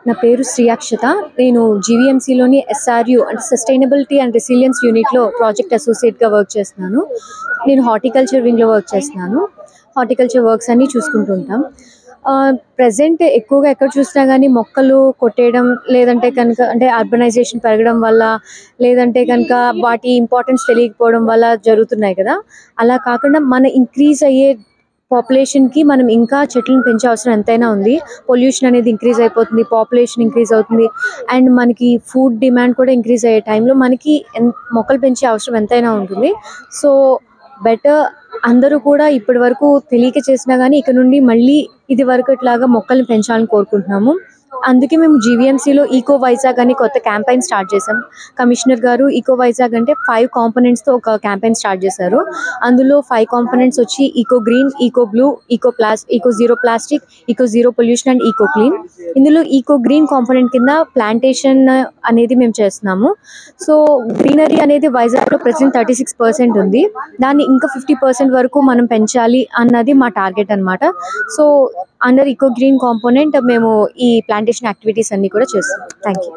నా పేరు శ్రీ అక్షత. నేను జీవీఎంసీలోని ఎస్ఆర్యు అంటే సస్టైనబిలిటీ అండ్ రెసిలియన్స్ యూనిట్లో ప్రాజెక్ట్ అసోసియేట్గా వర్క్ చేస్తున్నాను. నేను హార్టికల్చర్ వింగ్లో వర్క్ చేస్తున్నాను. హార్టికల్చర్ వర్క్స్ అన్నీ చూసుకుంటుంటాం. ప్రజెంట్ ఎక్కువగా ఎక్కడ చూసినా కానీ మొక్కలు కొట్టేయడం, లేదంటే కనుక అంటే అర్బనైజేషన్ పెరగడం వల్ల, లేదంటే కనుక వాటి ఇంపార్టెన్స్ తెలియకపోవడం వల్ల జరుగుతున్నాయి కదా. అలా కాకుండా మన ఇంక్రీజ్ అయ్యే పాపులేషన్కి మనం ఇంకా చెట్లను పెంచే అవసరం ఎంతైనా ఉంది. పొల్యూషన్ అనేది ఇంక్రీజ్ అయిపోతుంది, పాపులేషన్ ఇంక్రీజ్ అవుతుంది, అండ్ మనకి ఫుడ్ డిమాండ్ కూడా ఇంక్రీజ్ అయ్యే టైంలో మనకి మొక్కలు పెంచే అవసరం ఎంతైనా ఉంటుంది. సో బెటర్ అందరూ కూడా ఇప్పటి వరకు తెలియక చేసినా కానీ ఇక నుండి మళ్ళీ ఇది వరకు ఇట్లాగా మొక్కల్ని పెంచాలని కోరుకుంటున్నాము. అందుకే మేము జీవీఎంసీలో ఈకో వైజాగ్ అని కొత్త క్యాంపెయిన్ స్టార్ట్ చేసాం. కమిషనర్ గారు ఈకో వైజాగ్ అంటే 5 కాంపోనెంట్స్తో ఒక క్యాంపెయిన్ స్టార్ట్ చేశారు. అందులో 5 కాంపోనెంట్స్ వచ్చి eco green, eco blue, eco zero plastic, eco zero pollution and eco clean. ఇందులో ఈకో గ్రీన్ కాంపోనెంట్ కింద ప్లాంటేషన్ అనేది మేము చేస్తున్నాము. సో గ్రీనరీ అనేది వైజాగ్లో ప్రెసెంట్ 36% ఉంది. దాన్ని ఇంకా 50% వరకు మనం పెంచాలి అన్నది మా టార్గెట్ అనమాట. So under eco green component మేము ఈ ప్లాంటేషన్ యాక్టివిటీస్ అన్నీ కూడా చేస్తాం. Thank you.